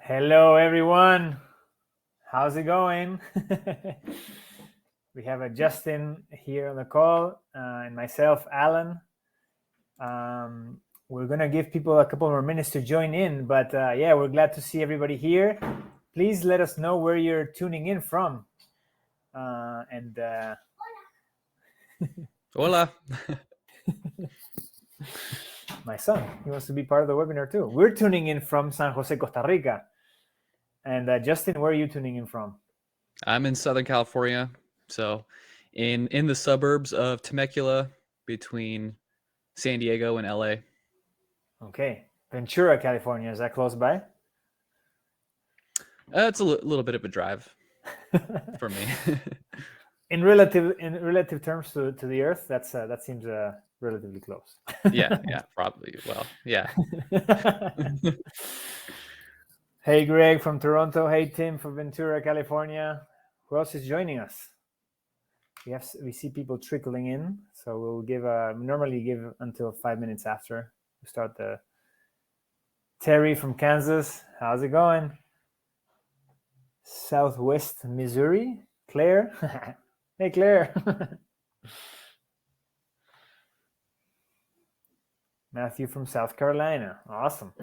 Hello, everyone. How's it going? We have a Justin here on the call and myself, Alan. We're going to give people a couple more minutes to join in, but yeah, we're glad to see everybody here. Please let us know where you're tuning in from. Hola. My son, he wants to be part of the webinar too. We're tuning in from San Jose, Costa Rica. And Justin, where are you tuning in from? I'm in Southern California, so in the suburbs of Temecula, between San Diego and LA. Okay, Ventura, California. Is that close by? It's a little bit of a drive for me. in relative terms to the Earth, that seems relatively close. yeah, probably. Well, yeah. Hey, Greg from Toronto. Hey, Tim from Ventura, California. Who else is joining us? We see people trickling in, so we'll normally give until 5 minutes after we start the. Terry from Kansas. How's it going? Southwest Missouri. Claire. Hey, Claire. Matthew from South Carolina. Awesome.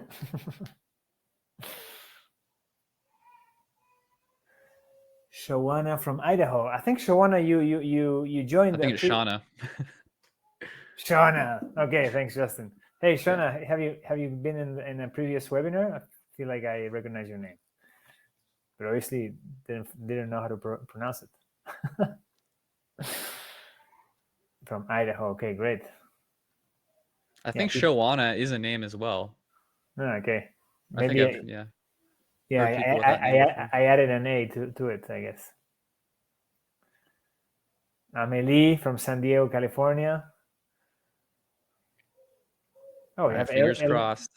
Shawana from Idaho. I think Shawana, you joined. I think it's Shauna. Shauna. Okay, thanks, Justin. Hey, Shauna, have you been in a previous webinar? I feel like I recognize your name, but obviously didn't know how to pronounce it. From Idaho. Okay, great. I think Shawana is a name as well. Okay. Maybe I added an A to it, I guess. Amelie from San Diego, California. Oh, right, fingers crossed.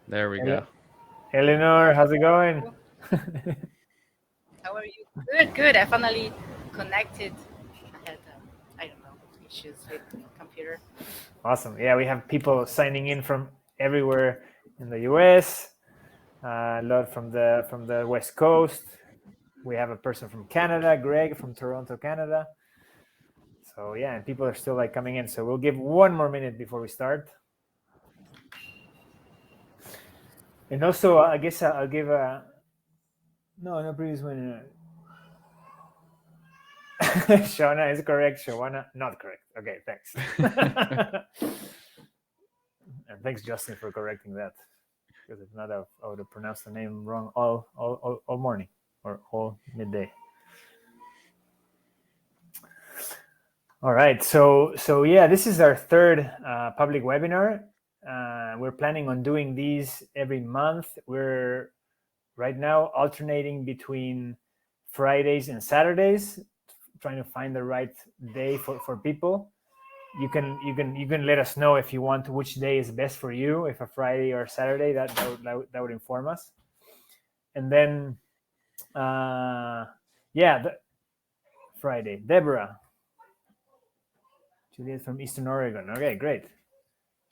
There we go. Eleanor, how's it going? How are you? Good. I finally connected. I had, I don't know, issues with the computer. Awesome. Yeah, we have people signing in from everywhere in the US. A lot from the West Coast. We have a person from Canada, Greg from Toronto, Canada. So yeah, and people are still coming in. So we'll give 1 more minute before we start. And also, I guess I'll give a no previous winner. Shauna is correct. Shawana not correct. Okay, thanks. And thanks, Justin, for correcting that. Because if not, I would have pronounced the name wrong all morning or all midday. All right, so yeah, this is our third public webinar. We're planning on doing these every month. We're right now alternating between Fridays and Saturdays, trying to find the right day for people. You can let us know if you want which day is best for you, if a Friday or a Saturday. That would inform us. And then Friday. Deborah. Juliet from Eastern Oregon. Okay, great.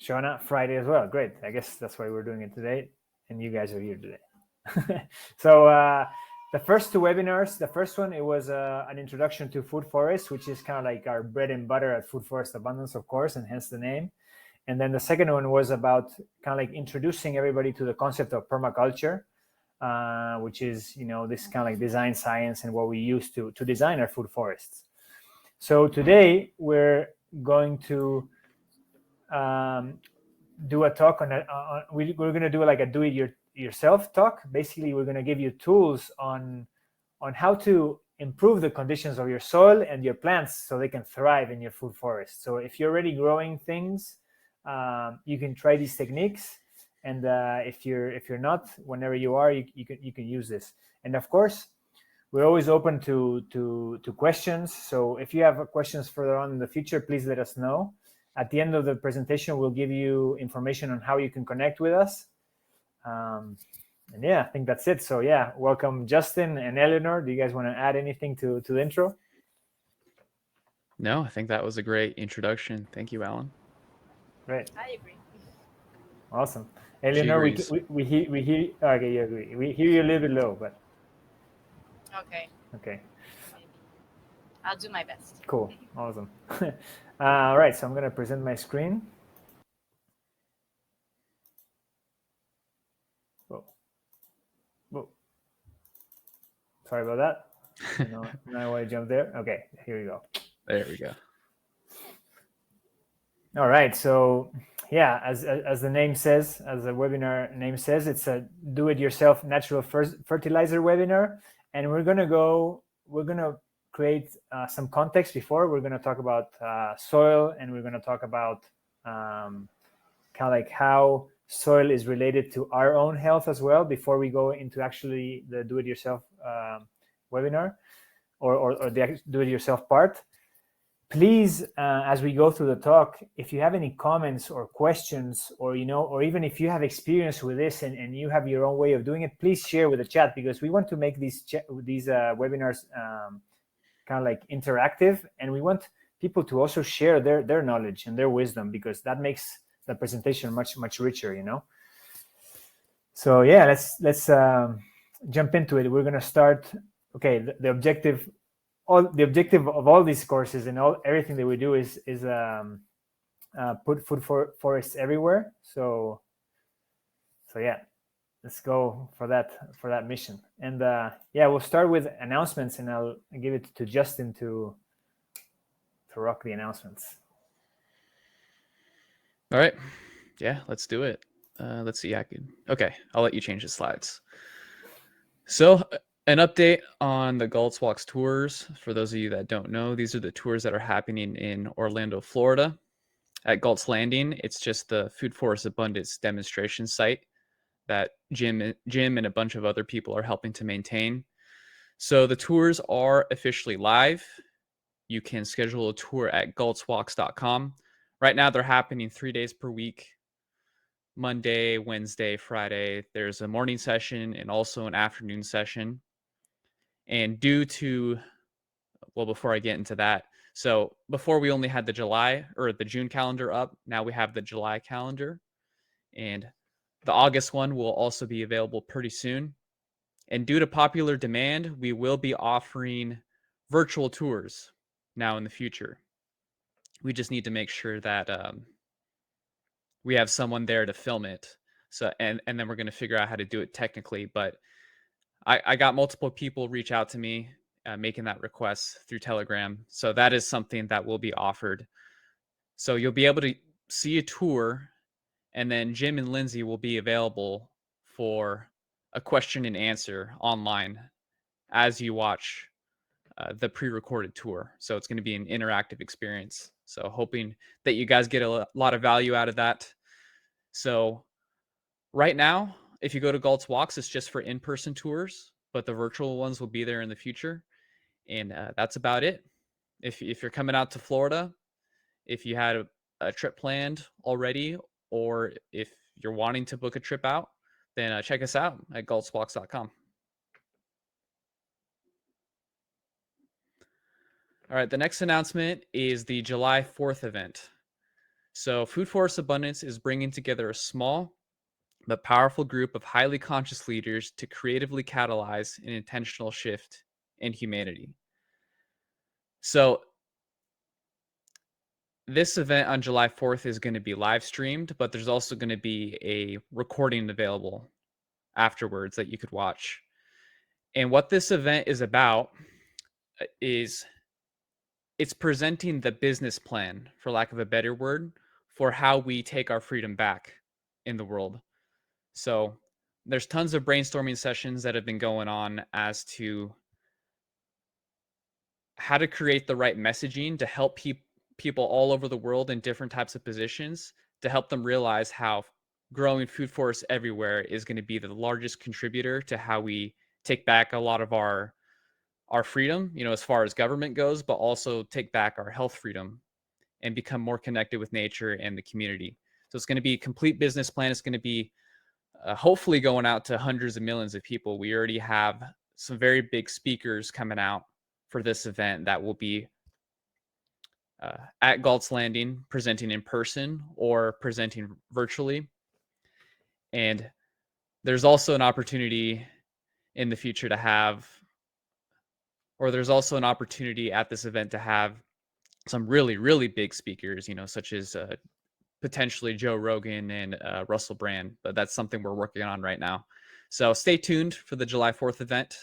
Shauna, Friday as well. Great. I guess that's why we're doing it today, and you guys are here today. So the first two webinars, the first one, it was an introduction to food forests, which is kind of like our bread and butter at Food Forest Abundance, of course, and hence the name. And then the second one was about kind of like introducing everybody to the concept of permaculture, which is, this kind of like design science and what we use to design our food forests. So today we're going to do a talk we're going to do like a do-it-yourself talk. Basically, we're going to give you tools on how to improve the conditions of your soil and your plants so they can thrive in your food forest. So if you're already growing things, you can try these techniques. And if you're not, whenever you are, you can use this. And of course, we're always open to questions. So if you have questions further on in the future, please let us know. At the end of the presentation, we'll give you information on how you can connect with us. And yeah, I think that's it. So yeah, welcome, Justin and Eleanor. Do you guys want to add anything to the intro? No, I think that was a great introduction. Thank you, Alan. Great. I agree. Awesome. She Eleanor, agrees. we hear. Okay, you agree. We hear you a little bit low, but Okay, okay. maybe I'll do my best. Cool. Awesome. All right, so I'm going to present my screen. Whoa. Whoa. Sorry about that. Now I jump there. Okay, here we go. There we go. All right, so yeah, as the name says, as the webinar name says, it's a do-it-yourself natural fertilizer webinar, and we're gonna create some context before. We're gonna talk about soil, and we're gonna talk about kind of like how soil is related to our own health as well before we go into actually the do-it-yourself webinar or the do-it-yourself part. Please, as we go through the talk, if you have any comments or questions, or or even if you have experience with this and you have your own way of doing it, please share with the chat, because we want to make these webinars kind of like interactive, and we want people to also share their knowledge and their wisdom, because that makes the presentation much richer. So yeah, let's jump into it. We're gonna start. Okay, the objective of all these courses and everything that we do is put food forests everywhere. So yeah, let's go for that mission. And yeah, we'll start with announcements, and I'll give it to Justin to rock the announcements. All right. Yeah, let's do it. Let's see. Okay, I'll let you change the slides. So, an update on the Galt's Walks tours. For those of you that don't know, these are the tours that are happening in Orlando, Florida. At Galt's Landing, it's just the Food Forest Abundance demonstration site that Jim and a bunch of other people are helping to maintain. So the tours are officially live. You can schedule a tour at galtswalks.com. Right now, they're happening 3 days per week. Monday, Wednesday, Friday. There's a morning session and also an afternoon session. And before I get into that, so before we only had the June calendar up. Now we have the July calendar, and the August one will also be available pretty soon. And due to popular demand, we will be offering virtual tours now in the future. We just need to make sure that we have someone there to film it. So and then we're going to figure out how to do it technically. But I got multiple people reach out to me making that request through Telegram. So that is something that will be offered. So you'll be able to see a tour, and then Jim and Lindsay will be available for a question and answer online as you watch the pre-recorded tour. So it's going to be an interactive experience. So hoping that you guys get a lot of value out of that. So right now, if you go to Galt's Walks, it's just for in-person tours, but the virtual ones will be there in the future. And that's about it. If you're coming out to Florida, if you had a trip planned already, or if you're wanting to book a trip out, then check us out at galtswalks.com. All right, the next announcement is the July 4th event. So Food Forest Abundance is bringing together a small but powerful group of highly conscious leaders to creatively catalyze an intentional shift in humanity. So this event on July 4th is going to be live streamed, but there's also going to be a recording available afterwards that you could watch. And what this event is about is it's presenting the business plan, for lack of a better word, for how we take our freedom back in the world. So there's tons of brainstorming sessions that have been going on as to how to create the right messaging to help people all over the world in different types of positions, to help them realize how growing food forests everywhere is going to be the largest contributor to how we take back a lot of our freedom, as far as government goes, but also take back our health freedom and become more connected with nature and the community. So it's going to be a complete business plan. It's going to be hopefully going out to hundreds of millions of people. We already have some very big speakers coming out for this event that will be at Galt's Landing, presenting in person or presenting virtually. And there's also an opportunity in the future to have, or there's also an opportunity at this event to have some really, really big speakers, such as potentially Joe Rogan and Russell Brand. But that's something we're working on right now. So stay tuned for the July 4th event.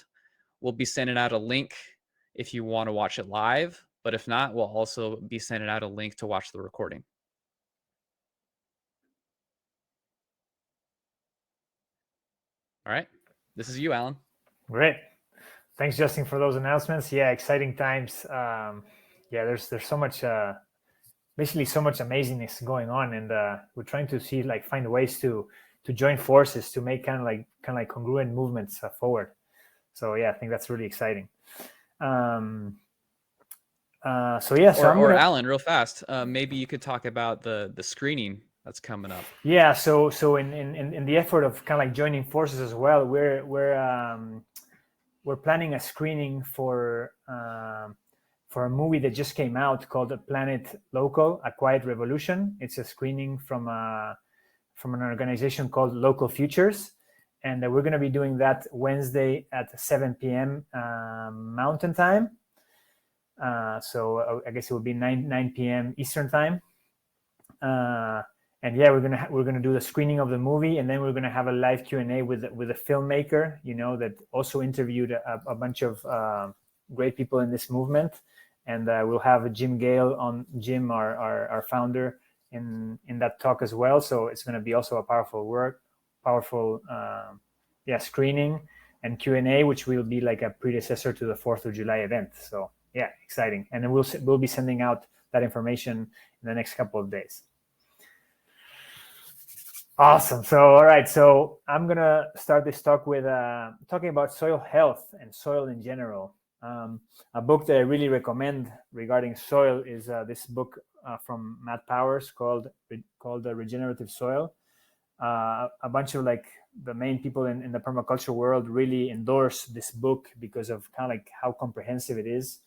We'll be sending out a link if you want to watch it live. But if not, we'll also be sending out a link to watch the recording. All right. This is you, Alan. Great. Thanks, Justin, for those announcements. Yeah, exciting times. There's so much, basically so much amazingness going on, and we're trying to see find ways to join forces to make kind of like congruent movements forward. So yeah, I think that's really exciting. Alan, real fast, maybe you could talk about the screening that's coming up. Yeah, so in the effort of kind of like joining forces as well, we're planning a screening for a movie that just came out called "A Planet Local: A Quiet Revolution." It's a screening from an organization called Local Futures, and we're going to be doing that Wednesday at 7 p.m. Mountain Time. So I guess it will be 9 p.m. Eastern Time. And yeah, we're gonna do the screening of the movie, and then we're gonna have a live Q&A with a filmmaker, that also interviewed a bunch of great people in this movement, and we'll have Jim Gale on, Jim, our founder, in that talk as well. So it's gonna be also a powerful screening and Q&A, which will be like a predecessor to the 4th of July event. So yeah, exciting, and then we'll be sending out that information in the next couple of days. Awesome. So, all right. So I'm going to start this talk with talking about soil health and soil in general. A book that I really recommend regarding soil is this book from Matt Powers called The Regenerative Soil. A bunch of the main people in the permaculture world really endorse this book because of kind of like how comprehensive it is.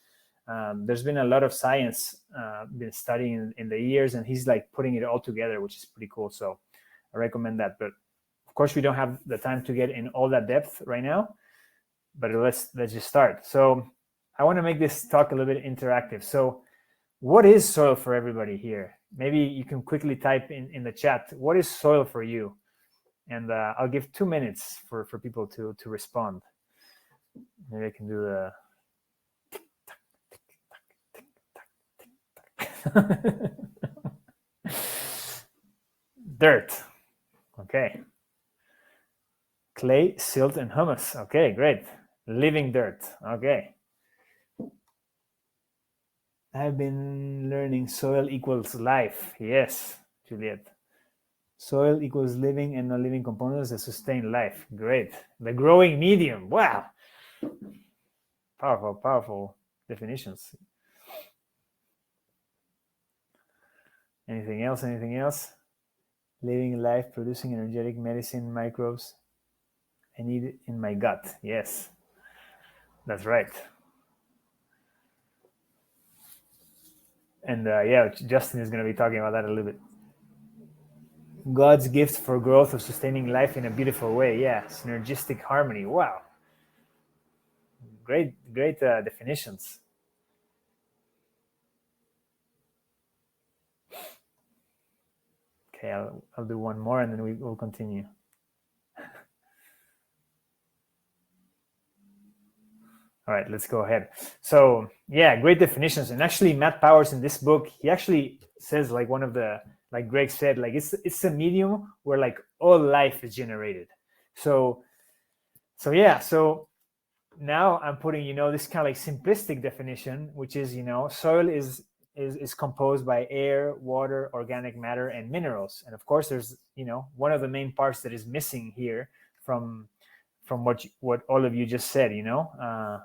There's been a lot of science been studying in the years, and he's putting it all together, which is pretty cool. So I recommend that, but of course we don't have the time to get in all that depth right now, but let's just start. So I want to make this talk a little bit interactive. So what is soil for everybody here? Maybe you can quickly type in the chat, what is soil for you? And I'll give 2 minutes for people to respond. Maybe I can do the dirt. Okay. Clay, silt, and humus. Okay, great. Living dirt. Okay. I've been learning soil equals life. Yes, Juliet. Soil equals living and non-living components that sustain life. Great. The growing medium. Wow. Powerful definitions. Anything else? Living life, producing energetic medicine, microbes. I need it in my gut. Yes, that's right. And Justin is going to be talking about that a little bit. God's gift for growth of sustaining life in a beautiful way. Yeah, synergistic harmony. Wow. Great definitions. Okay, I'll do one more and then we will continue. All right, let's go ahead. So yeah, great definitions. And actually Matt Powers in this book, he actually says one of the, like Greg said, it's a medium where all life is generated. So now I'm putting, this kind of simplistic definition, which is, soil is composed by air, water, organic matter, and minerals. And of course, there's, one of the main parts that is missing here from what all of you just said,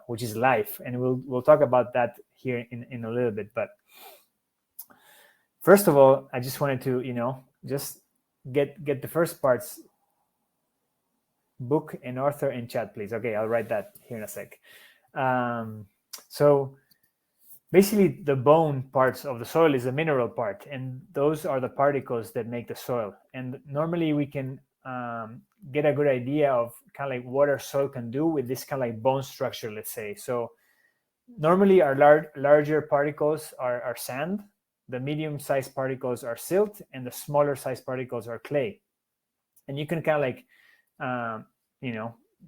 which is life. And we'll talk about that here in a little bit. But first of all, I just wanted to, just get the first parts. Book and author in chat, please. Okay, I'll write that here in a sec. So basically the bone parts of the soil is the mineral part, and those are the particles that make the soil. And normally we can get a good idea of kind of like what our soil can do with this kind of like bone structure, let's say. So normally our larger particles are sand, the medium-sized particles are silt, and the smaller-sized particles are clay. And you can kind of like,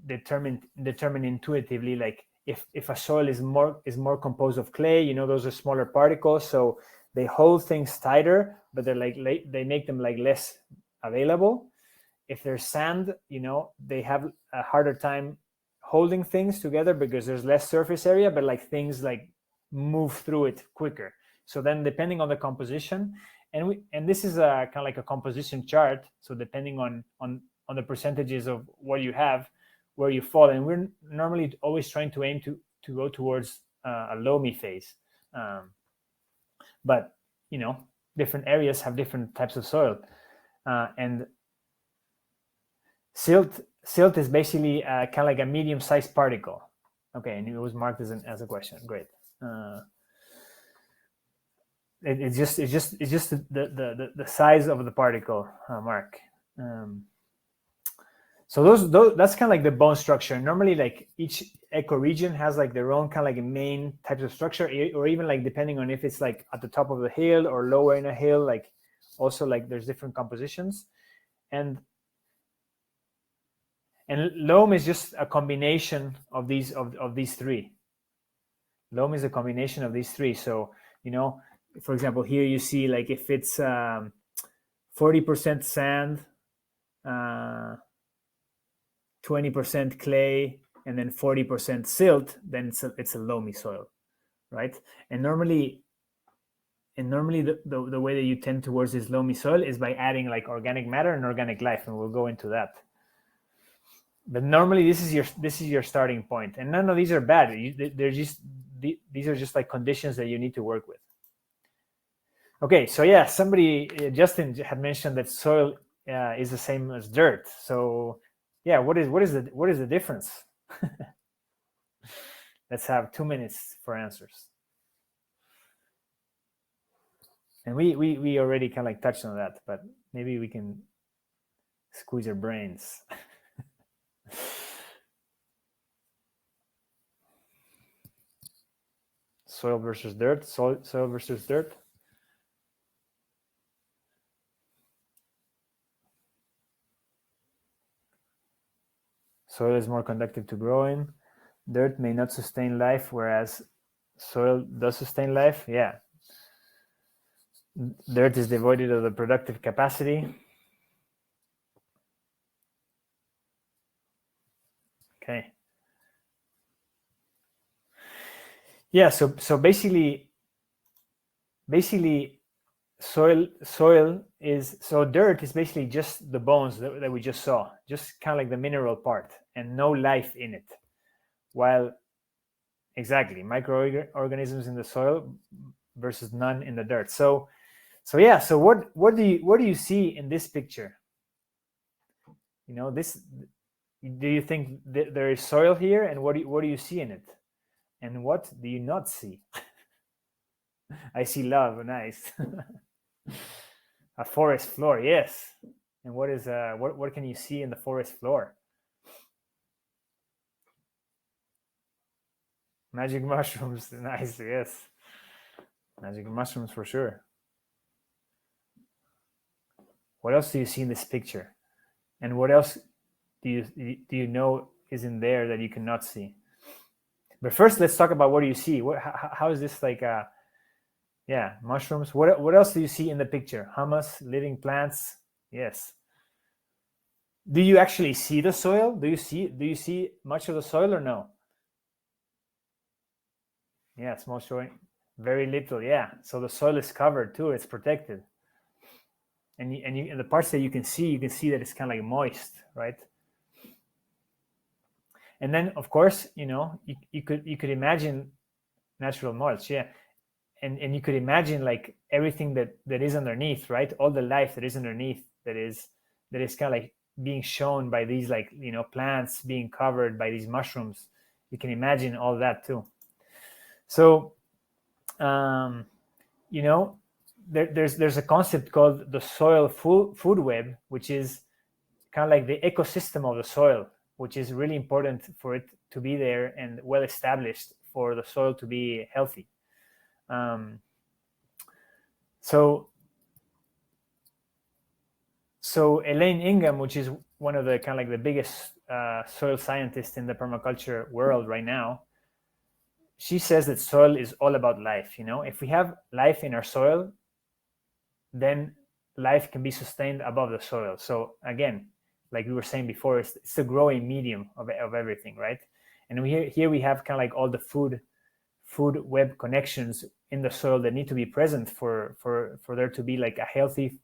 determine intuitively, like if a soil is more composed of clay, those are smaller particles, so they hold things tighter, but they're like they make them like less available. If there's sand, they have a harder time holding things together because there's less surface area, but like things like move through it quicker. So then depending on the composition, and this is a kind of like a composition chart, so depending on the percentages of what you have, where you fall, and we're normally always trying to aim to go towards a loamy phase, but different areas have different types of soil, and silt is basically kind of like a medium-sized particle. Okay, and it was marked as a question. Great. It's just the size of the particle, Mark. So that's kind of like the bone structure. Normally, like each ecoregion has like their own kind of like main types of structure, or even like depending on if it's like at the top of the hill or lower in a hill, like also like there's different compositions, and loam is just a combination of these three. Loam is a combination of these three. So for example, here you see like if it's 40% sand, 20% clay, and then 40% silt, then it's a loamy soil, right? And normally the way that you tend towards this loamy soil is by adding like organic matter and organic life, and we'll go into that. But normally this is your starting point, and none of these are bad. These are just like conditions that you need to work with. Okay, so yeah, Justin had mentioned that soil is the same as dirt. So yeah, what is the difference? Let's have 2 minutes for answers. And we already kind of like touched on that, but maybe we can squeeze our brains. Soil versus dirt. Soil versus dirt. Soil is more conductive to growing. Dirt may not sustain life, whereas soil does sustain life. Yeah. Dirt is devoid of the productive capacity. Okay. Yeah, so basically soil is, so dirt is basically just the bones that we just saw, just kind of like the mineral part, and no life in it. While exactly microorganisms in the soil versus none in the dirt. So yeah, so what do you see in this picture? This, do you think that there is soil here, and what do you see in it, and what do you not see? I see love. Nice. A forest floor, yes. And what is what can you see in the forest floor? Magic mushrooms. Nice. Yes, magic mushrooms for sure. What else do you see in this picture, and what else do you know is in there that you cannot see? But first, let's talk about what do you see. How is this like yeah, mushrooms. What else do you see in the picture? Humus, living plants. Yes. Do you actually see the soil? Do you see much of the soil or no? Yeah, small showing. Very little. Yeah. So the soil is covered too. It's protected. And the parts that you can see that it's kind of like moist, right? And then of course, you could imagine natural mulch. Yeah. And you could imagine like everything that is underneath, right? All the life that is underneath that is kind of like being shown by these like plants being covered by these mushrooms. You can imagine all that too. So there's a concept called the soil food web, which is kind of like the ecosystem of the soil, which is really important for it to be there and well established for the soil to be healthy. So Elaine Ingham, which is one of the kind of like the biggest soil scientists in the permaculture world right now, she says that soil is all about life. If we have life in our soil, then life can be sustained above the soil. So again, like we were saying before, it's a growing medium of everything, right? And here we have kind of like all the food web connections in the soil that need to be present for there to be like a healthy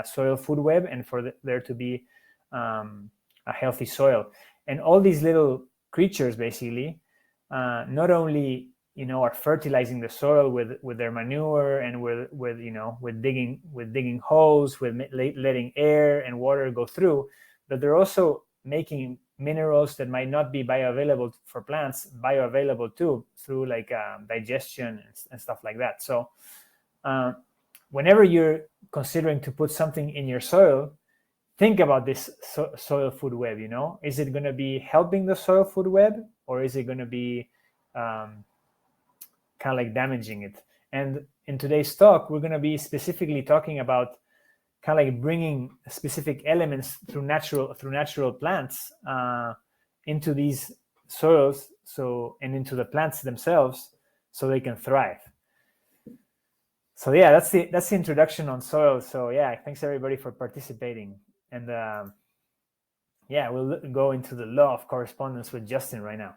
soil food web, and for there to be a healthy soil. And all these little creatures basically not only are fertilizing the soil with their manure, and with digging holes, with letting air and water go through, but they're also making minerals that might not be bioavailable for plants bioavailable too, through like digestion and stuff like that. So whenever you're considering to put something in your soil, think about this soil food web. Is it going to be helping the soil food web, or is it going to be kind of like damaging it? And in today's talk, we're going to be specifically talking about kind of like bringing specific elements through natural plants into these soils, and into the plants themselves, so they can thrive. So yeah, that's the introduction on soil. So yeah, thanks everybody for participating. And yeah, we'll go into the law of correspondence with Justin right now.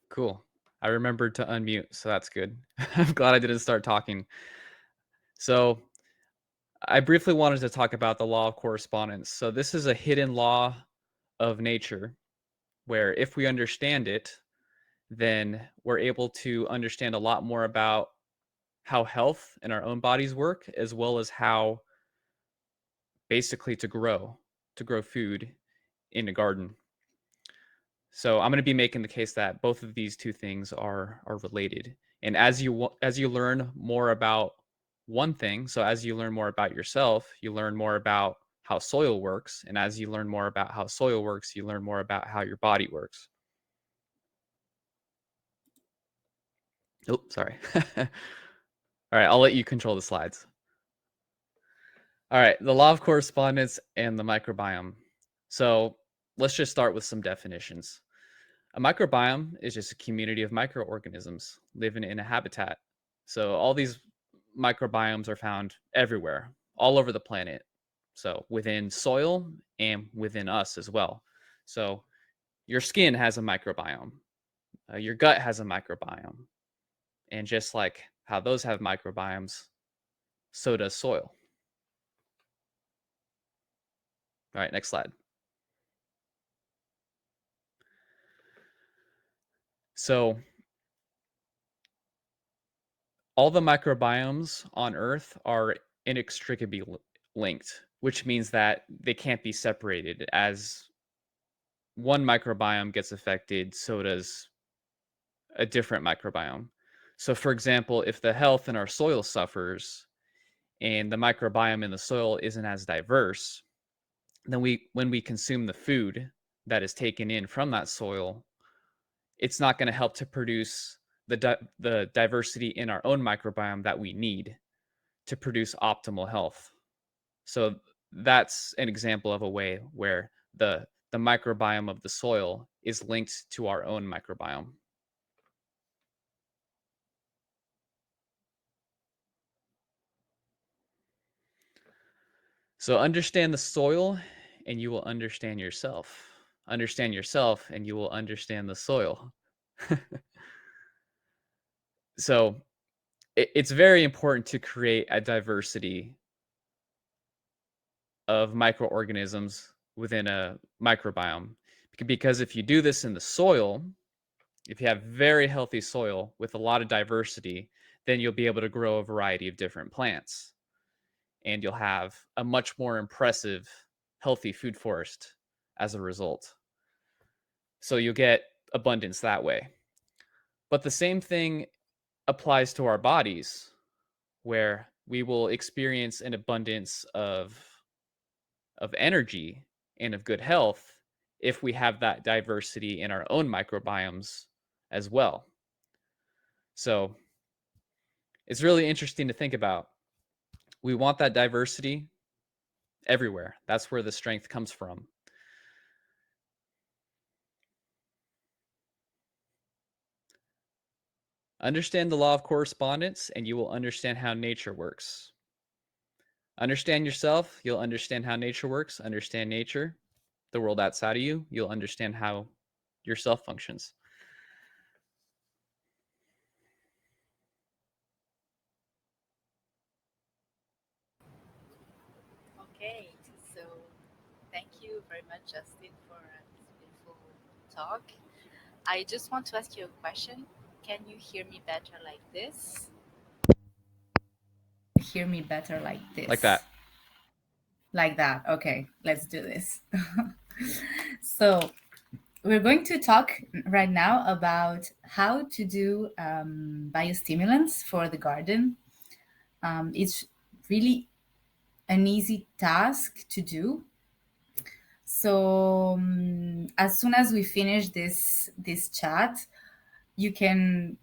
Cool. I remembered to unmute, so that's good. I'm glad I didn't start talking. So I briefly wanted to talk about the law of correspondence. So this is a hidden law of nature where if we understand it, then we're able to understand a lot more about how health in our own bodies work, as well as how basically to grow food in a garden. So I'm going to be making the case that both of these two things are related. And as you learn more about one thing, so as you learn more about yourself, you learn more about how soil works. And as you learn more about how soil works, you learn more about how your body works. Oh, sorry. All right, I'll let you control the slides. All right, the law of correspondence and the microbiome. So let's just start with some definitions. A microbiome is just a community of microorganisms living in a habitat. So all these microbiomes are found everywhere, all over the planet. So within soil and within us as well. So your skin has a microbiome. Your gut has a microbiome. And just like how those have microbiomes, so does soil. All right, next slide. So all the microbiomes on Earth are inextricably linked, which means that they can't be separated. As one microbiome gets affected, so does a different microbiome. So, for example, if the health in our soil suffers and the microbiome in the soil isn't as diverse, then when we consume the food that is taken in from that soil, it's not going to help to produce the diversity in our own microbiome that we need to produce optimal health. So that's an example of a way where the microbiome of the soil is linked to our own microbiome. So understand the soil and you will understand yourself. Understand yourself and you will understand the soil. So it's very important to create a diversity of microorganisms within a microbiome. Because if you do this in the soil, if you have very healthy soil with a lot of diversity, then you'll be able to grow a variety of different plants. And you'll have a much more impressive, healthy food forest as a result. So you'll get abundance that way. But the same thing applies to our bodies, where we will experience an abundance of energy and of good health if we have that diversity in our own microbiomes as well. So it's really interesting to think about. We want that diversity everywhere. That's where the strength comes from. Understand the law of correspondence, and you will understand how nature works. Understand yourself, you'll understand how nature works. Understand nature, the world outside of you, you'll understand how yourself functions. Okay, so thank you very much, Justin, for this beautiful talk. I just want to ask you a question. Can you hear me better like this? Hear me better like this? Like that. Like that. Okay, let's do this. So, we're going to talk right now about how to do biostimulants for the garden. It's really an easy task to do. So as soon as we finish this chat, you can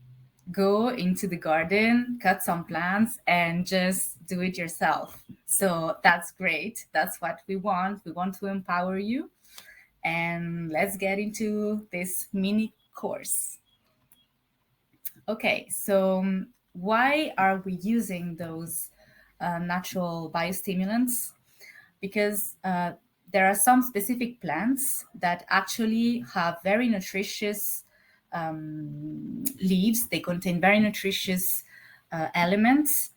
go into the garden, cut some plants, and just do it yourself. So that's great. That's what we want. We want to empower you. And let's get into this mini course. Okay, so why are we using those natural biostimulants? Because there are some specific plants that actually have very nutritious leaves. They contain very nutritious elements,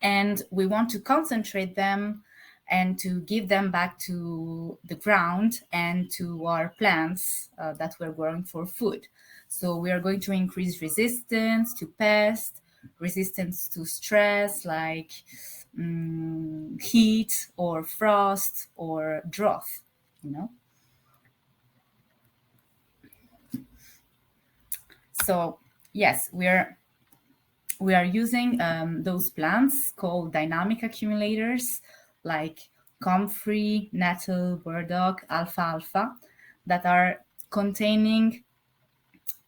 and we want to concentrate them and to give them back to the ground and to our plants that we're growing for food. So we are going to increase resistance to pests, resistance to stress like heat or frost or drought, you know. So yes, we are using those plants called dynamic accumulators like comfrey, nettle, burdock, alfalfa that are containing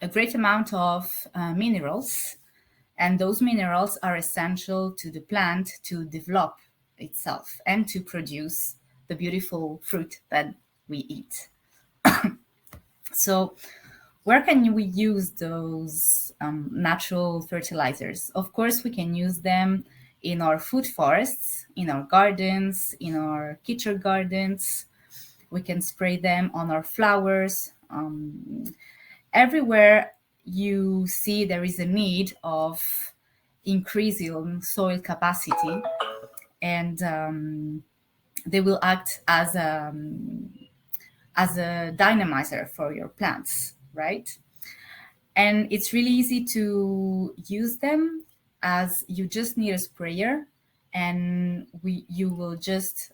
a great amount of minerals, and those minerals are essential to the plant to develop itself and to produce the beautiful fruit that we eat. So where can we use those natural fertilizers? Of course, we can use them in our food forests, in our gardens, in our kitchen gardens. We can spray them on our flowers. Everywhere you see there is a need of increasing soil capacity, and they will act as a dynamizer for your plants, right? And it's really easy to use them, as you just need a sprayer, and you will just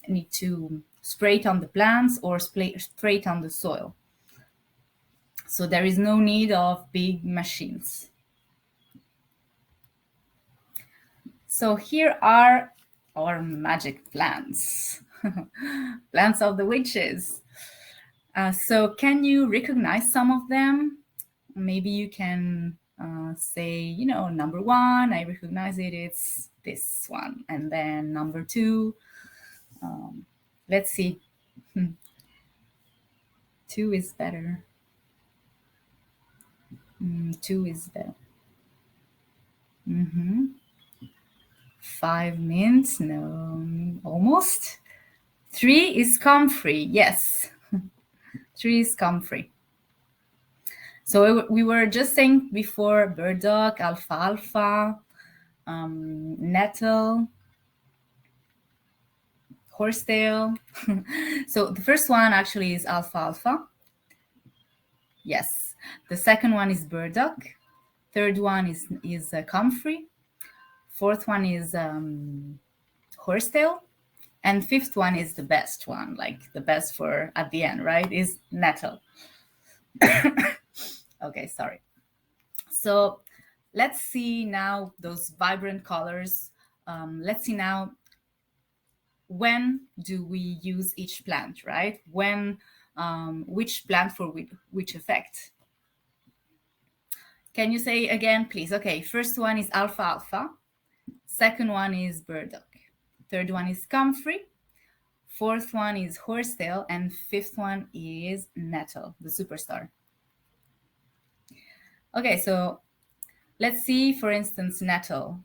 need to spray it on the plants or spray it on the soil. So there is no need of big machines. So here are our magic plants, plants of the witches. So can you recognize some of them? Maybe you can say, number one, I recognize it, it's this one. And then number two, let's see. 2 is better. 2 is better. 5 minutes, no, almost. 3 is comfrey, yes. 3 is comfrey. So we were just saying before burdock, alfalfa, nettle, horsetail. So the first one actually is alfalfa. Yes. The second one is burdock. Third one is comfrey. Fourth one is horsetail. And fifth one is the best one, like the best for at the end, right? Is nettle. Okay, sorry. So let's see now those vibrant colors let's see now, when do we use each plant, right? When, which plant for which effect? Can you say again, please? Okay, first one is alfalfa. Second one is burdock. Third one is comfrey. Fourth one is horsetail. And fifth one is nettle, the superstar. Okay, so let's see, for instance, nettle,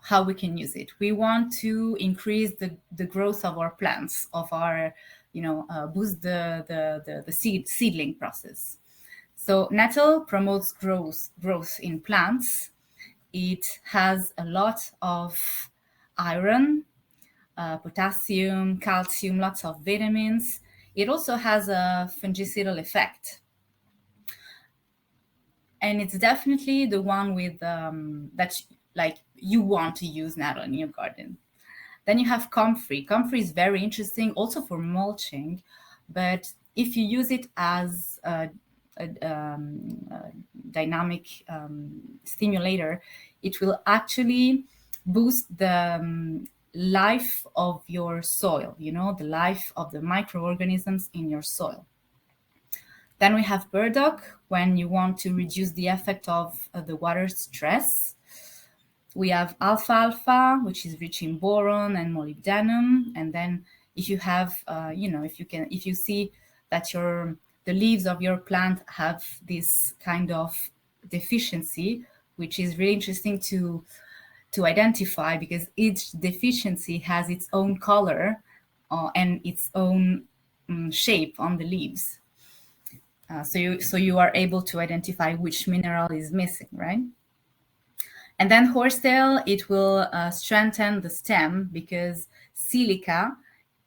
how we can use it. We want to increase the growth of our plants, of our, boost the seedling process. So nettle promotes growth in plants. It has a lot of iron, potassium, calcium, lots of vitamins. It also has a fungicidal effect. And it's definitely the one with that like you want to use nettle in your garden. Then you have comfrey. Comfrey is very interesting also for mulching, but if you use it as a dynamic stimulator, it will actually boost the life of your soil, the life of the microorganisms in your soil. Then we have burdock, when you want to reduce the effect of the water stress. We have alfalfa, which is rich in boron and molybdenum. And then if you have, if you see that the leaves of your plant have this kind of deficiency, which is really interesting to identify, because each deficiency has its own color and its own shape on the leaves. So you are able to identify which mineral is missing, right? And then horsetail, it will strengthen the stem, because silica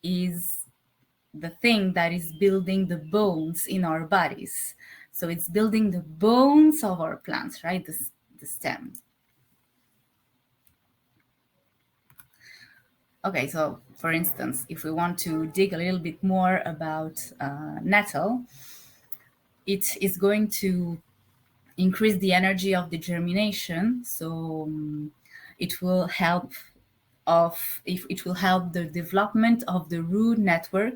is the thing that is building the bones in our bodies. So it's building the bones of our plants, right? The stem. Okay, so for instance, if we want to dig a little bit more about nettle, it is going to increase the energy of the germination. So it will help the development of the root network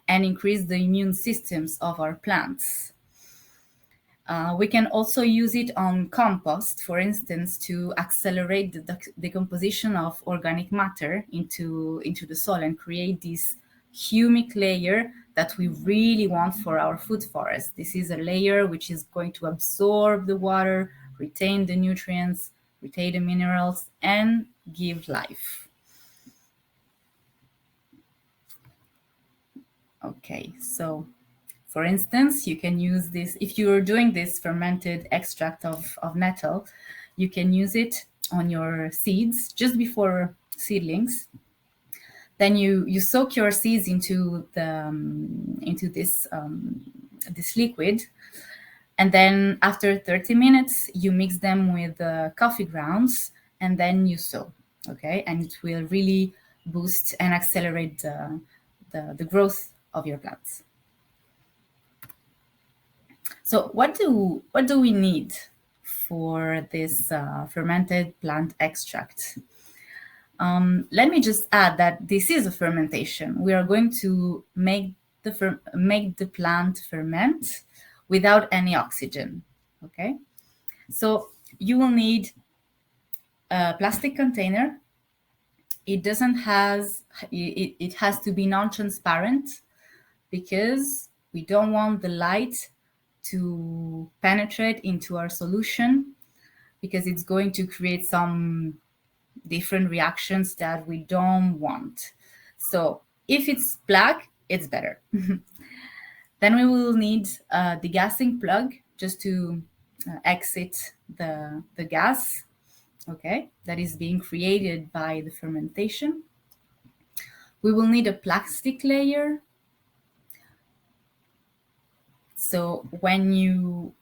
and increase the immune systems of our plants. We can also use it on compost, for instance, to accelerate the decomposition of organic matter into the soil and create this humic layer that we really want for our food forest. This is a layer which is going to absorb the water, retain the nutrients, retain the minerals, and give life. Okay, so for instance, you can use this, if you're doing this fermented extract of nettle, you can use it on your seeds just before seedlings. Then you soak your seeds into this liquid, and then after 30 minutes, you mix them with coffee grounds, and then you sow. Okay, and it will really boost and accelerate the growth of your plants. So what do we need for this fermented plant extract? Let me just add that this is a fermentation. We are going to make the plant ferment without any oxygen. Okay, so you will need a plastic container. It has to be non-transparent, because we don't want the light to penetrate into our solution, because it's going to create some different reactions that we don't want. So if it's black, it's better. Then we will need a degassing plug just to exit the gas, okay, that is being created by the fermentation. We will need a plastic layer. So when you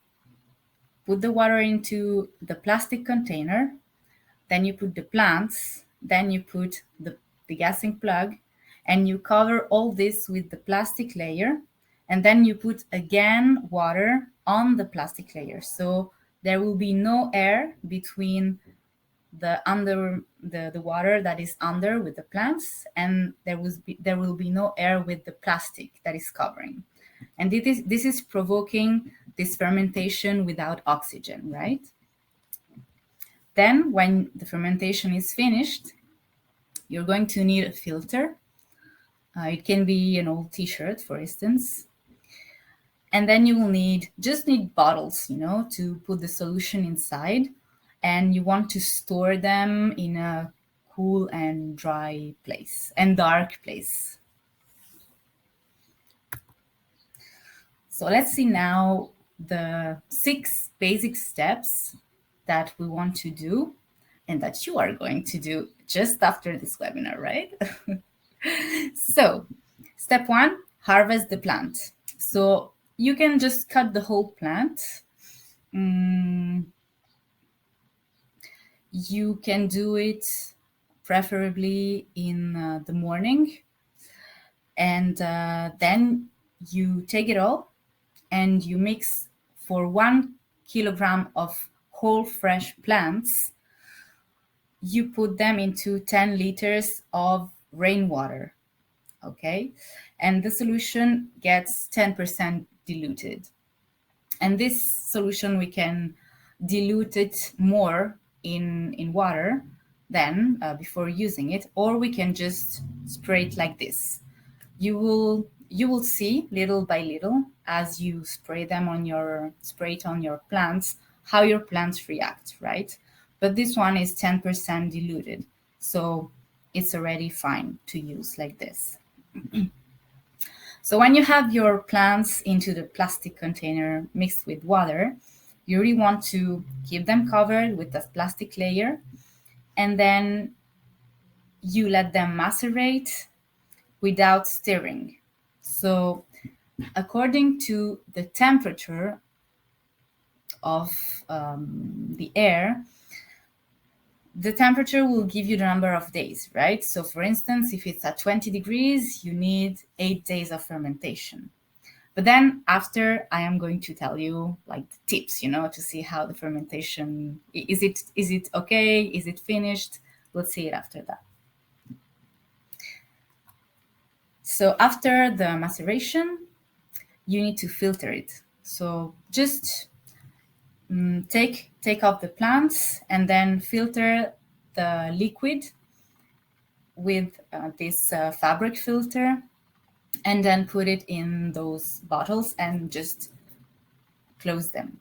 put the water into the plastic container, then you put the plants, then you put the degassing plug, and you cover all this with the plastic layer, and then you put again water on the plastic layer. So there will be no air between the water that is under with the plants, and there will be no air with the plastic that is covering. And this is provoking this fermentation without oxygen, right? Then when the fermentation is finished, you're going to need a filter. It can be an old t-shirt, for instance. And then you will just need bottles, to put the solution inside. And you want to store them in a cool and dry place and dark place. So let's see now the 6 basic steps that we want to do and that you are going to do just after this webinar, right? So step 1, harvest the plant. So you can just cut the whole plant. You can do it preferably in the morning. And then you take it all and you mix for 1 kilogram of whole fresh plants. You put them into 10 liters of rainwater, okay? And the solution gets 10% diluted. And this solution, we can dilute it more in water than before using it, or we can just spray it like this. You will see little by little as you spray it on your plants, how your plants react, right? But this one is 10% diluted, so it's already fine to use like this. So when you have your plants into the plastic container mixed with water, you really want to keep them covered with that plastic layer, and then you let them macerate without stirring. So according to the temperature of the air, the temperature will give you the number of days, right? So for instance, if it's at 20 degrees, you need 8 days of fermentation. But then after, I am going to tell you like the tips, to see how the fermentation, is it okay? Is it finished? We'll see it after that. So after the maceration, you need to filter it. So just take out the plants and then filter the liquid with this fabric filter, and then put it in those bottles and just close them.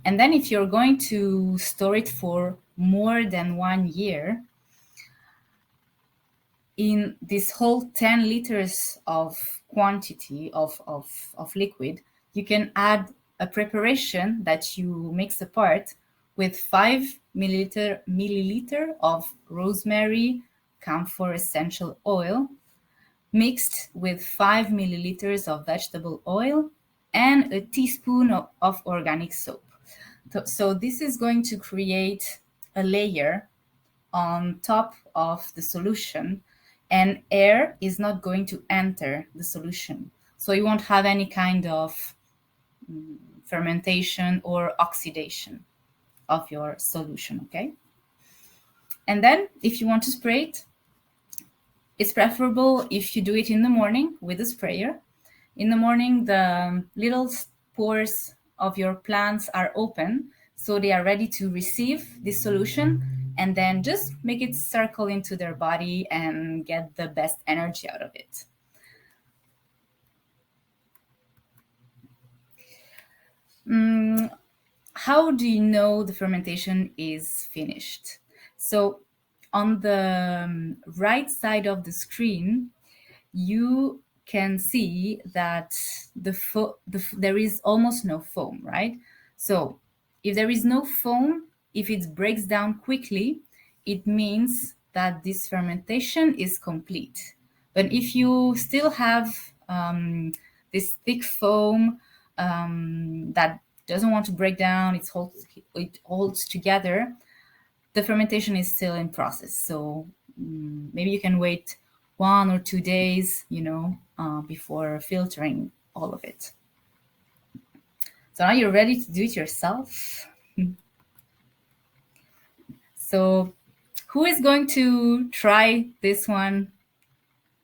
And then if you're going to store it for more than 1 year, in this whole 10 liters of quantity of liquid, you can add a preparation that you mix apart with 5 milliliter of rosemary camphor essential oil mixed with 5 milliliters of vegetable oil and a teaspoon of organic soap. So this is going to create a layer on top of the solution, and air is not going to enter the solution. So you won't have any kind of fermentation or oxidation of your solution, okay? And then if you want to spray it, it's preferable if you do it in the morning with a sprayer. In the morning, the little pores of your plants are open, so they are ready to receive this solution, and then just make it circle into their body and get the best energy out of it. How do you know the fermentation is finished? So on the right side of the screen, you can see that there is almost no foam, right? So if there is no foam, if it breaks down quickly, it means that this fermentation is complete. But if you still have this thick foam that doesn't want to break down, it holds together, the fermentation is still in process. So maybe you can wait 1 or 2 days, before filtering all of it. So now you're ready to do it yourself. So who is going to try this one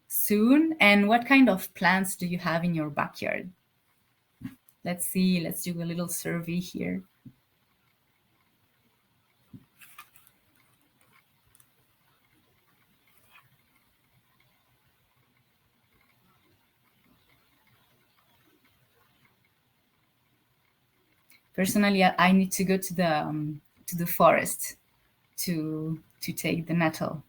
soon? And what kind of plants do you have in your backyard? Let's see. Let's do a little survey here. Personally, I need to go to the forest to take the nettle,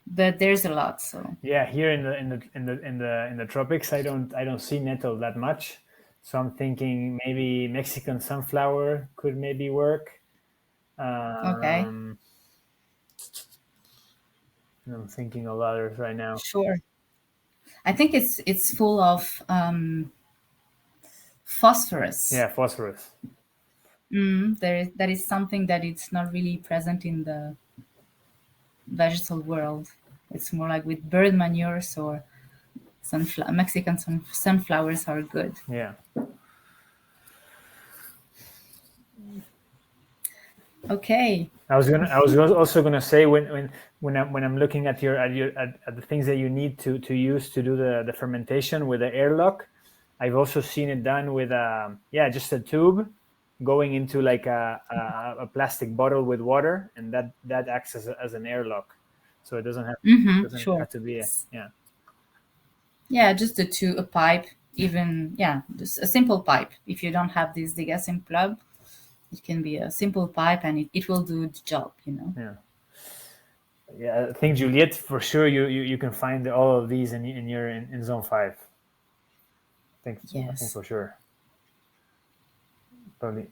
but there's a lot. So yeah, here in the tropics, I don't see nettle that much. So I'm thinking maybe Mexican sunflower could maybe work. okay, I'm thinking of others right now. sure. I think it's full of phosphorus. Yeah, phosphorus. That is something that it's not really present in the vegetable world. It's more like with bird manures or Mexican sunflowers are good. Yeah. Okay. I was also gonna say when I'm looking at at the things that you need to use to do the fermentation with the airlock, I've also seen it done with just a tube going into like a plastic bottle with water, and that acts as an airlock, so it doesn't Sure. have to be Yeah, just a pipe, even just a simple pipe. If you don't have this degassing plug, it can be a simple pipe and it will do the job, Yeah, I think Juliet, for sure you can find all of these in zone 5. I think for sure. Probably.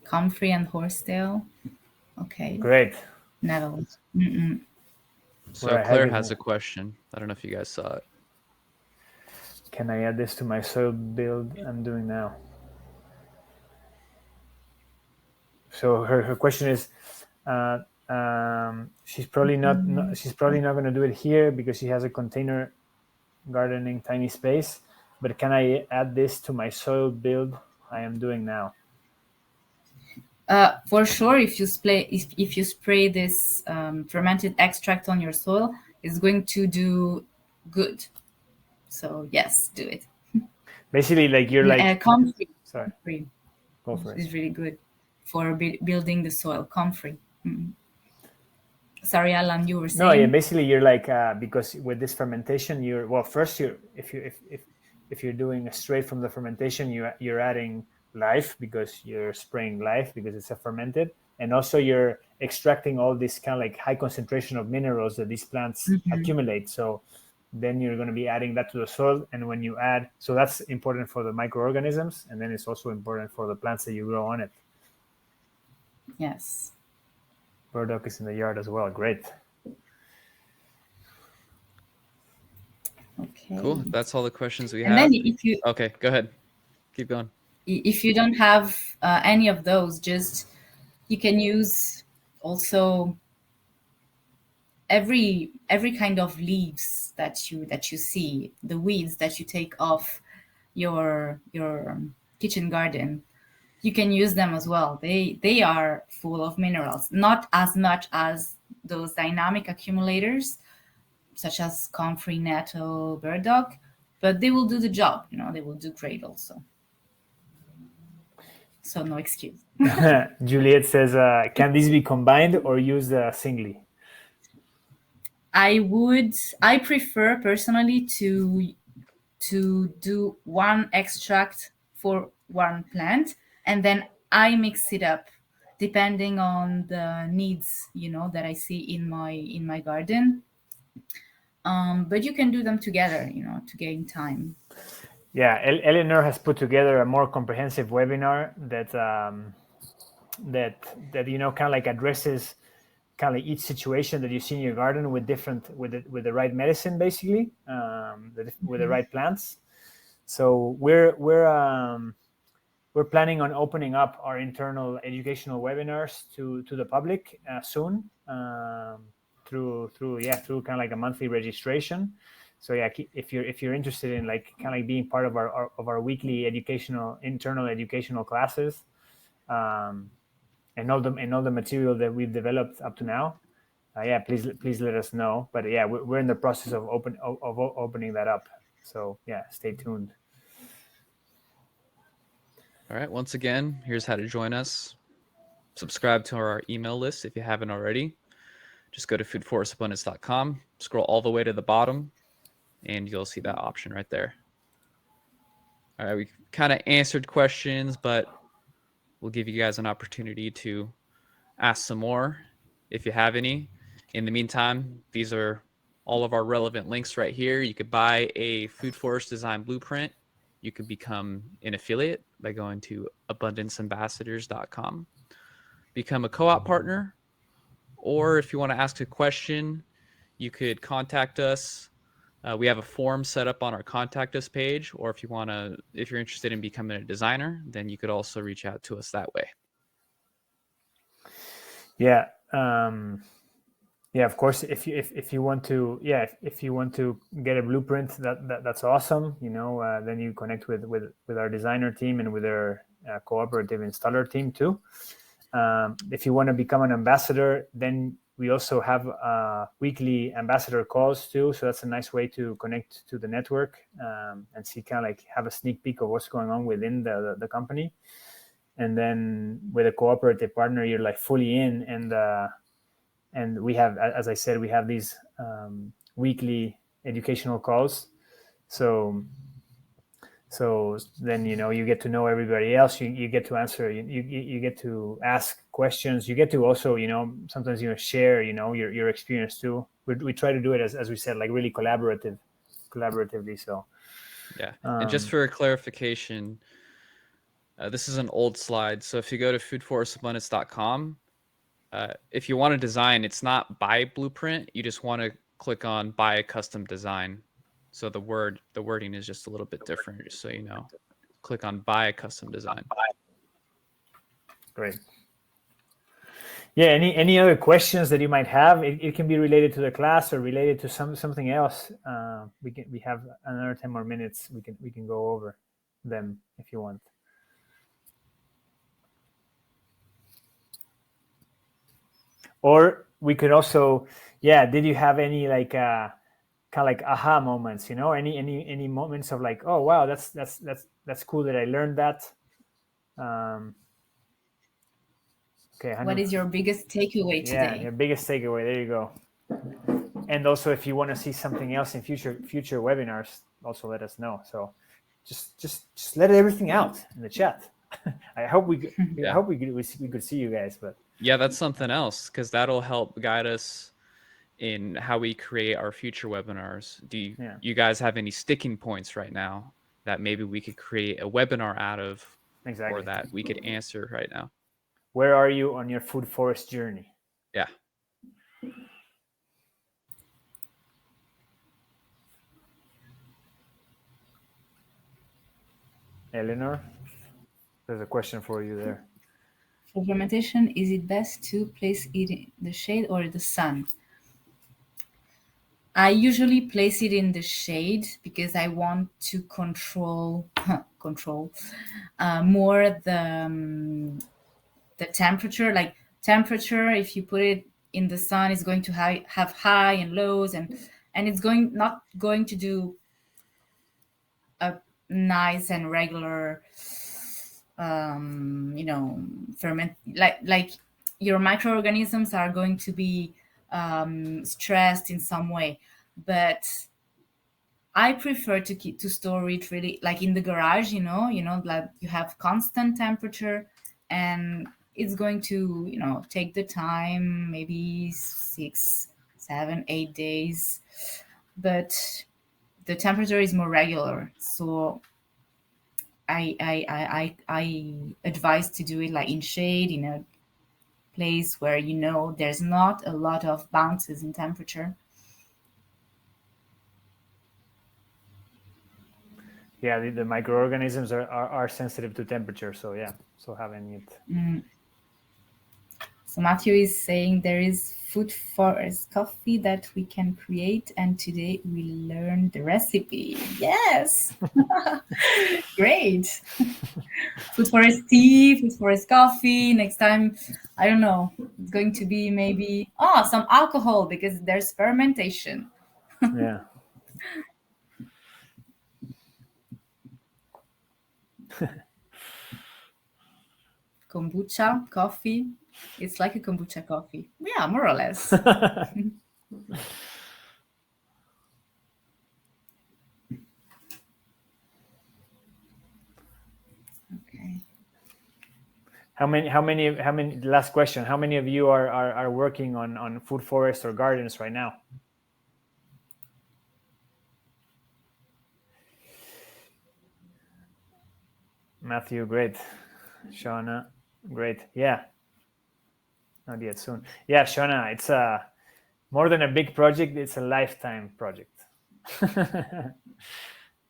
Comfrey and horsetail. Okay. Great. Nettles. So Claire has a question. I don't know if you guys saw it. Can I add this to my soil build I'm doing now? So her question is, she's probably not going to do it here because she has a container gardening tiny space. But can I add this to my soil build I am doing now? For sure, if you spray this fermented extract on your soil, it's going to do good. So yes, do it. Basically, like you're like comfrey. Sorry, go for it. It's really good for building the soil. Comfrey. Sorry, Alan, you were saying. No, yeah. Basically, you're like because with this fermentation, if you're doing straight from the fermentation, you're adding life because you're spraying life because it's a fermented, and also you're extracting all this kind of like high concentration of minerals that these plants accumulate. So then you're going to be adding that to the soil, and when you add, so that's important for the microorganisms, and then it's also important for the plants that you grow on it. Yes. Burdock is in the yard as well. Great. Okay. Cool. That's all the questions we and have. Then if you okay, go ahead. Keep going. If you don't have any of those, just you can use also every kind of leaves that you see, the weeds that you take off your kitchen garden. You can use them as well. They are full of minerals, not as much as those dynamic accumulators such as comfrey, nettle, burdock, but they will do the job. They will do great also. So no excuse. Juliet says, can these be combined or used singly? I prefer personally to do one extract for one plant, and then I mix it up depending on the needs that I see in my garden. But you can do them together to gain time. Yeah, Eleanor has put together a more comprehensive webinar that kind of like addresses kind of like each situation that you see in your garden with the right medicine, basically, with the right plants. So we're planning on opening up our internal educational webinars to the public soon, through kind of like a monthly registration. So yeah, if you're interested in like kind of like being part of our weekly internal educational classes, and all the material that we've developed up to now, yeah, please let us know. But yeah, we're in the process of opening that up. So yeah, stay tuned. All right. Once again, here's how to join us. Subscribe to our email list if you haven't already. Just go to foodforestabundance.com, scroll all the way to the bottom, and you'll see that option right there. All right, we kind of answered questions, but we'll give you guys an opportunity to ask some more if you have any. In the meantime, these are all of our relevant links right here. You could buy a food forest design blueprint. You could become an affiliate by going to abundanceambassadors.com. Become a co-op partner, or if you want to ask a question, you could contact us. We have a form set up on our contact us page, or if you're interested in becoming a designer, then you could also reach out to us that way. Yeah. Yeah, of course. If you want to, if you want to get a blueprint, that's awesome. Then you connect with our designer team and with our cooperative installer team too. If you want to become an ambassador, then we also have weekly ambassador calls too. So that's a nice way to connect to the network and see, kind of like have a sneak peek of what's going on within the company. And then with a cooperative partner, you're like fully in, and we have, as I said, we have these weekly educational calls. So then you get to know everybody else. You get to answer. You get to ask questions. You get to also sometimes share your experience too. We try to do it as we said, like really collaboratively. So yeah, and just for clarification, this is an old slide. So if you go to foodforestabundance.com, if you want to design, it's not buy blueprint. You just want to click on buy a custom design. So the wording is just a little bit different, just so you know. Click on buy a custom design. Great. Yeah. Any other questions that you might have? It can be related to the class or related to something else. We have another 10 more minutes. We can go over them if you want. Or we could also, did you have any like kind of like aha moments? Any moments of like, oh wow, that's cool that I learned that. Okay. What is your biggest takeaway today? Yeah, your biggest takeaway. There you go. And also, if you want to see something else in future webinars, also let us know. So just let everything out in the chat. I hope we could see you guys, but yeah, that's something else, because that'll help guide us in how we create our future webinars. Do you guys have any sticking points right now that maybe we could create a webinar out of, exactly, or that we could answer right now? Where are you on your food forest journey? Yeah. Eleanor, there's a question for you there. For fermentation, is it best to place it in the shade or the sun? I usually place it in the shade because I want to control more the temperature. Like temperature, if you put it in the sun, is going to have high and lows, and it's not going to do a nice and regular ferment. Like your microorganisms are going to be stressed in some way, but I prefer to store it really like in the garage, like you have constant temperature, and it's going to take the time, maybe 6, 7, 8 days, but the temperature is more regular. So I advise to do it like in shade, in a place where there's not a lot of bounces in temperature. Yeah, the microorganisms are sensitive to temperature, so yeah, so having it. So Matthew is saying there is food forest coffee that we can create, and today we learned the recipe. Yes, great. Food forest tea, food forest coffee. Next time, I don't know. It's going to be maybe some alcohol because there's fermentation. Yeah. Kombucha coffee. It's like a kombucha coffee. Yeah, more or less. Okay. How many, last question, how many of you are working on food forests or gardens right now? Matthew, great. Shauna, great. Yeah. Not yet, soon. Yeah, Shauna, it's more than a big project, it's a lifetime project.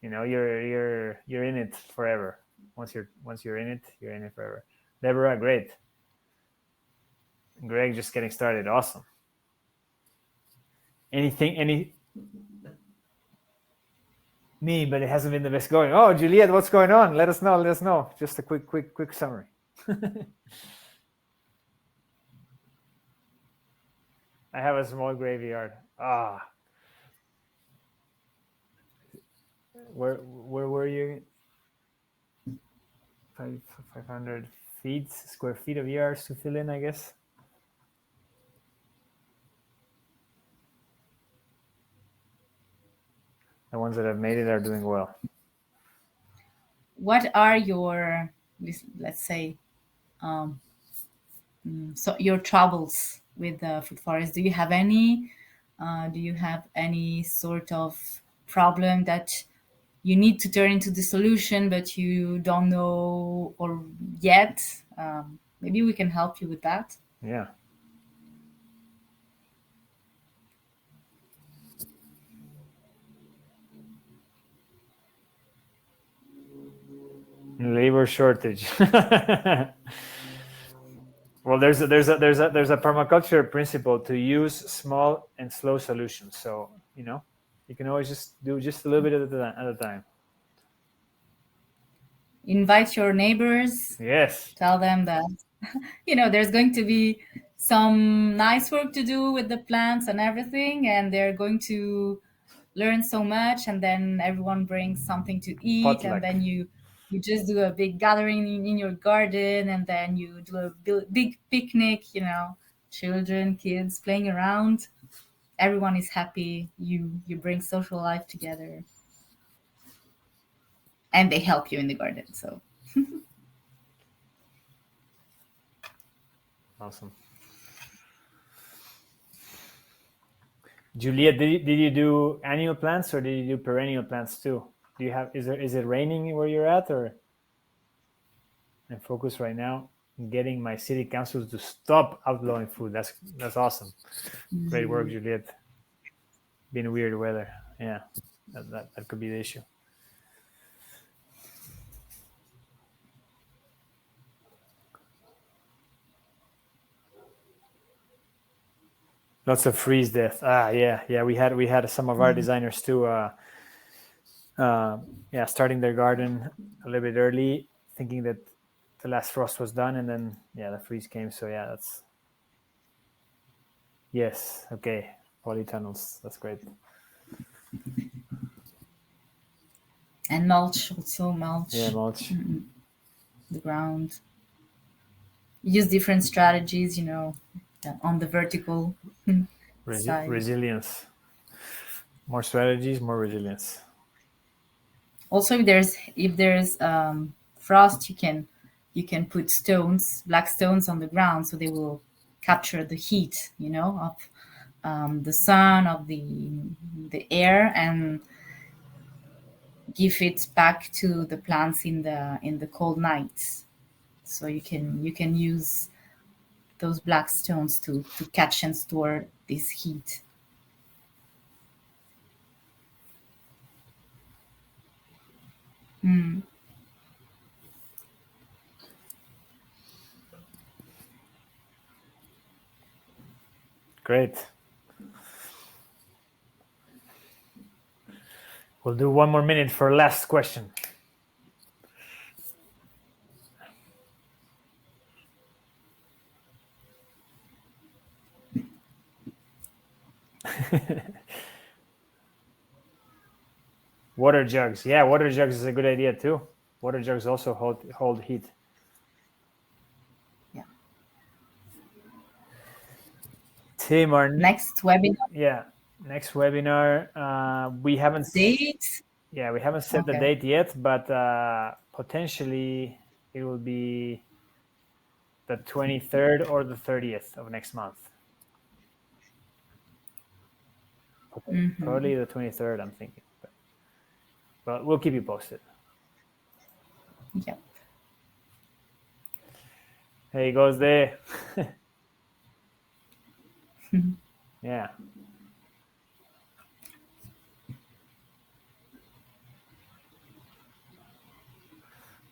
You know, you're in it forever. Once you're in it forever. Deborah, great. Greg, just getting started. Awesome. Any me, but it hasn't been the best going. Oh, Juliet, what's going on? Let us know. Just a quick summary. I have a small graveyard. Where were you? 500 square feet of yards to fill in, I guess. The ones that have made it are doing well. What are your, let's say, so your troubles with the food forest? Do you have any? Do you have any sort of problem that you need to turn into the solution, but you don't know or yet? Maybe we can help you with that. Yeah. Labor shortage. Well, there's a permaculture principle to use small and slow solutions. So you know, you can always just do just a little bit at a time. Invite your neighbors. Yes. Tell them that there's going to be some nice work to do with the plants and everything, and they're going to learn so much, and then everyone brings something to eat. Potluck. And then you just do a big gathering in your garden, and then you do a big picnic, children, kids playing around. Everyone is happy. You bring social life together, and they help you in the garden. So Awesome. Juliet, did you do annual plants or did you do perennial plants too? Do you have is it raining where you're at, or I'm focused right now on getting my city councils to stop outlawing food? That's awesome. Great work, Juliet. Been weird weather. Yeah, that could be the issue. Lots of freeze death. Yeah. We had some of our designers too. Starting their garden a little bit early, thinking that the last frost was done, and then the freeze came. So that's yes. Okay, polytunnels. That's great. And mulch, also mulch. Yeah, mulch. The ground. Use different strategies, on the vertical side. Resilience. More strategies, more resilience. Also, if there's frost, you can put black stones on the ground, so they will capture the heat, of the sun, of the air, and give it back to the plants in the cold nights. So you can use those black stones to catch and store this heat. Great. We'll do 1 more minute for last question. Water jugs. Yeah, water jugs is a good idea too. Water jugs also hold heat. Yeah. Tim, our Next webinar yeah, next webinar. We haven't date. Yeah, we haven't set the Okay. date yet, but potentially it will be the 23rd or the 30th of next month. Probably the 23rd, I'm thinking. But we'll keep you posted. Yep. There he goes there. Yeah.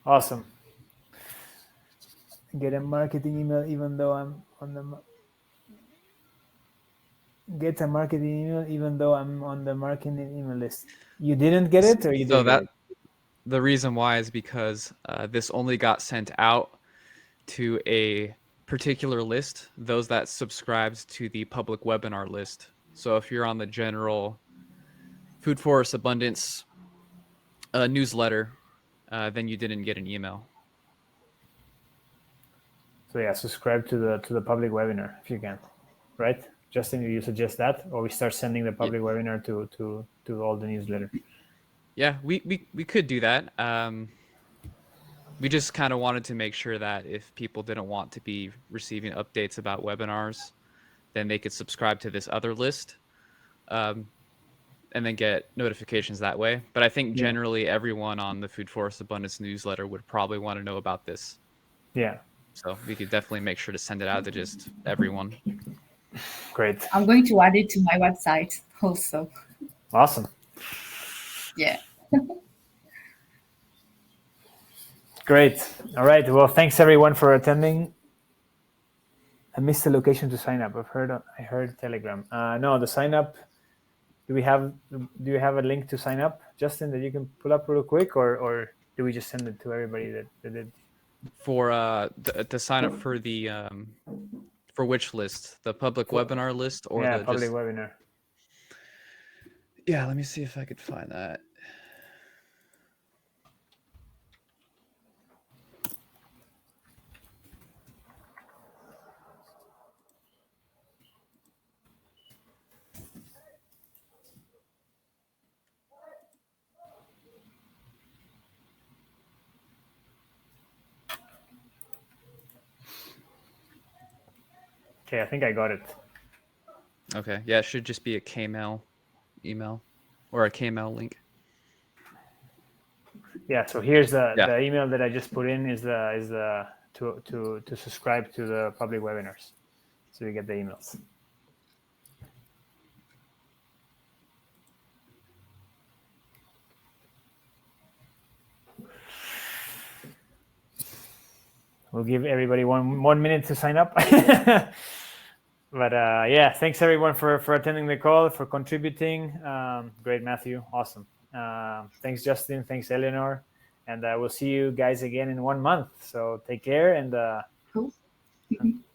Awesome. Get a marketing email even though I'm on the get a marketing email even though I'm on the marketing email list. You didn't get it, or you So did get it? the reason why is because this only got sent out to a particular list, those that subscribed to the public webinar list. So if you're on the general Food Forest Abundance newsletter, then you didn't get an email. So yeah, subscribe to the public webinar if you can, right? Justin, you suggest that, or we start sending the public webinar to all the newsletter? Yeah, we could do that. We just kind of wanted to make sure that if people didn't want to be receiving updates about webinars, then they could subscribe to this other list, and then get notifications that way. But I think generally everyone on the Food Forest Abundance newsletter would probably want to know about this. Yeah. So we could definitely make sure to send it out to just everyone. Great. I'm going to add it to my website also. Awesome. Yeah. Great. All right. Well, thanks everyone for attending. I missed the location to sign up. I heard Telegram. No, the sign up. Do you have a link to sign up, Justin, that you can pull up real quick, or do we just send it to everybody that did? For to sign up for the for which list? The public webinar list, or the public webinar? Yeah, let me see if I could find that. Okay, I think I got it. Okay, yeah, it should just be a Kmail email or a Kmail link. Yeah, so here's the email that I just put in is the to subscribe to the public webinars, so you get the emails. We'll give everybody one minute to sign up. But yeah, thanks everyone for attending the call, for contributing. Great, Matthew. Awesome. Thanks, Justin. Thanks, Eleanor. And we'll see you guys again in 1 month. So take care. And Cool.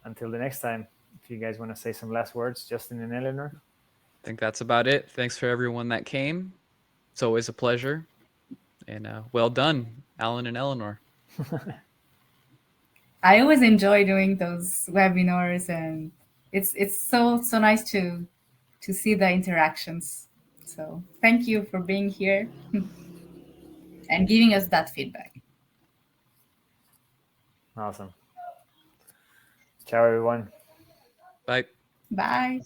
until the next time, if you guys want to say some last words, Justin and Eleanor. I think that's about it. Thanks for everyone that came. It's always a pleasure. And well done, Alan and Eleanor. I always enjoy doing those webinars, and it's so nice to see the interactions. So thank you for being here and giving us that feedback. Awesome. Ciao, everyone. Bye. Bye.